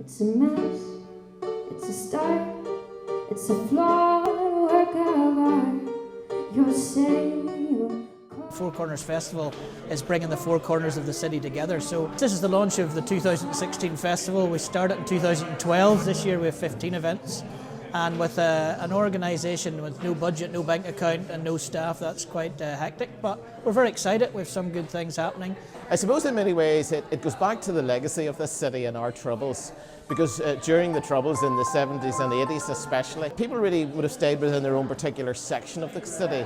It's a mess, it's a start, it's a flawed work of art. You're saying Four Corners Festival is bringing the four corners of the city together. So this is the launch of the 2016 festival. We started in 2012. This year we have 15 events. And with an organisation with no budget, no bank account and no staff, that's quite hectic. But we're very excited. We have some good things happening. I suppose in many ways it goes back to the legacy of this city and our troubles. Because during the troubles in the 70s and 80s especially, people really would have stayed within their own particular section of the city.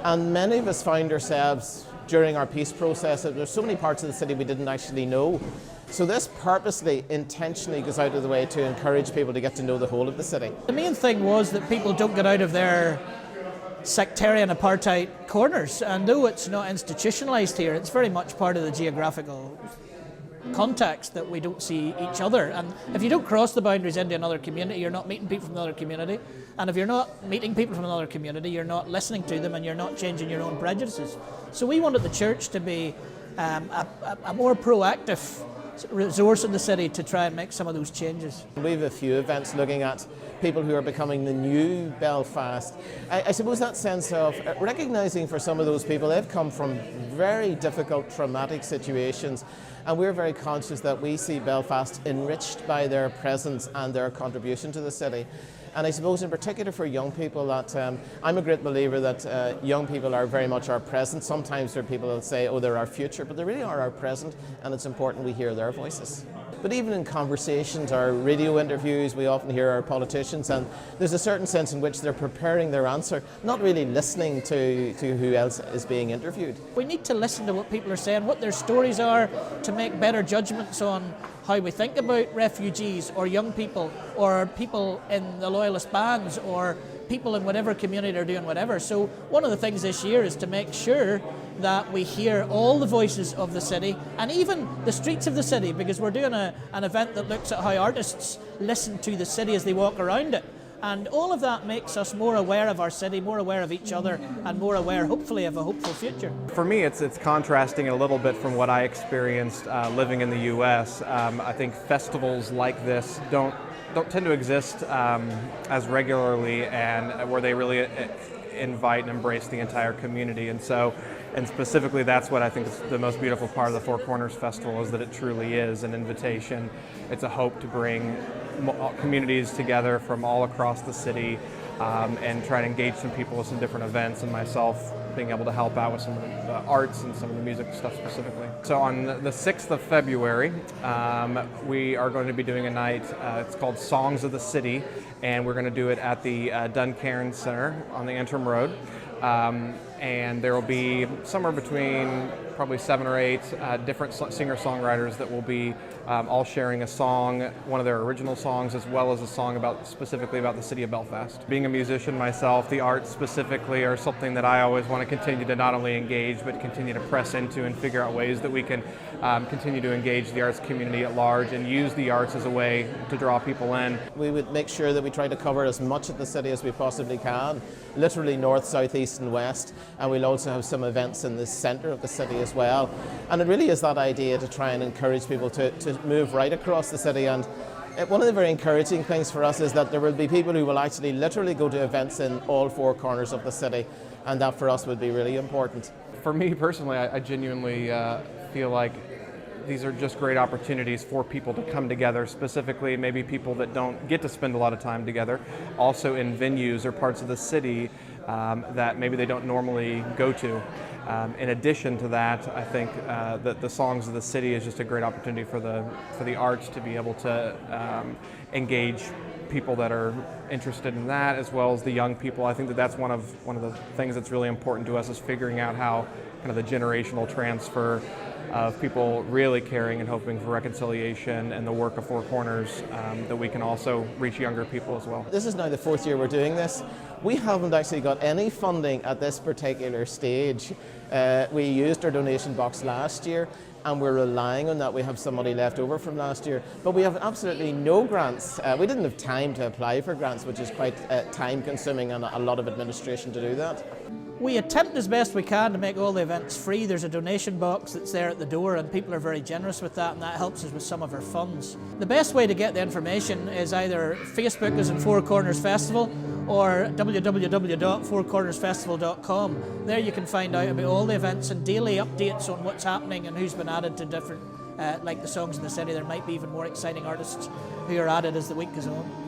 And many of us found ourselves during our peace process, there's so many parts of the city we didn't actually know. So this purposely, intentionally goes out of the way to encourage people to get to know the whole of the city. The main thing was that people don't get out of their sectarian apartheid corners, and though it's not institutionalised here, it's very much part of the geographical context that we don't see each other. And if you don't cross the boundaries into another community, you're not meeting people from another community. And if you're not meeting people from another community, you're not listening to them and you're not changing your own prejudices. So we wanted the church to be a more proactive resource in the city to try and make some of those changes. We have a few events looking at people who are becoming the new Belfast. I suppose that sense of recognising for some of those people, they've come from very difficult, traumatic situations, and we're very conscious that we see Belfast enriched by their presence and their contribution to the city. And I suppose in particular for young people that I'm a great believer that young people are very much our present. Sometimes there are people that say, oh, they're our future, but they really are our present, and it's important we hear their voices. But even in conversations or radio interviews, we often hear our politicians, and there's a certain sense in which they're preparing their answer, not really listening to who else is being interviewed. We need to listen to what people are saying, what their stories are, to make better judgments on how we think about refugees or young people or people in the loyalist bands or people in whatever community they're doing whatever. So one of the things this year is to make sure that we hear all the voices of the city and even the streets of the city, because we're doing an event that looks at how artists listen to the city as they walk around it. And all of that makes us more aware of our city, more aware of each other, and more aware, hopefully, of a hopeful future. For me, it's contrasting a little bit from what I experienced living in the U.S. I think festivals like this don't tend to exist as regularly, and where they really invite and embrace the entire community. And specifically, that's what I think is the most beautiful part of the Four Corners Festival, is that it truly is an invitation. It's a hope to bring communities together from all across the city and try to engage some people with some different events, and myself being able to help out with some of the arts and some of the music stuff specifically. So on the 6th of February, we are going to be doing a night, it's called Songs of the City, and we're going to do it at the Duncairn Center on the Antrim Road. And there will be somewhere between probably 7 or 8 different singer-songwriters that will be all sharing a song, one of their original songs, as well as a song specifically about the city of Belfast. Being a musician myself, the arts specifically are something that I always want to continue to not only engage, but continue to press into and figure out ways that we can continue to engage the arts community at large and use the arts as a way to draw people in. We would make sure that we try to cover as much of the city as we possibly can, literally north, south, east and west, and we'll also have some events in the centre of the city as well. And it really is that idea to try and encourage people to move right across the city. And one of the very encouraging things for us is that there will be people who will actually literally go to events in all four corners of the city, and that for us would be really important. For me personally, I genuinely feel like these are just great opportunities for people to come together, specifically maybe people that don't get to spend a lot of time together, also in venues or parts of the city that maybe they don't normally go to. In addition to that, I think that the Songs of the City is just a great opportunity for the arts to be able to engage people that are interested in that, as well as the young people. I think that that's one of the things that's really important to us, is figuring out how kind of the generational transfer of people really caring and hoping for reconciliation and the work of Four Corners, that we can also reach younger people as well. This is now the 4th year we're doing this. We haven't actually got any funding at this particular stage. We used our donation box last year, and we're relying on that. We have some money left over from last year, but we have absolutely no grants. We didn't have time to apply for grants, which is quite time consuming and a lot of administration to do that. We attempt as best we can to make all the events free. There's a donation box that's there at the door, and people are very generous with that, and that helps us with some of our funds. The best way to get the information is either Facebook as in Four Corners Festival or www.fourcornersfestival.com. There you can find out about all the events and daily updates on what's happening and who's been added to different, like the Songs in the City. There might be even more exciting artists who are added as the week goes on.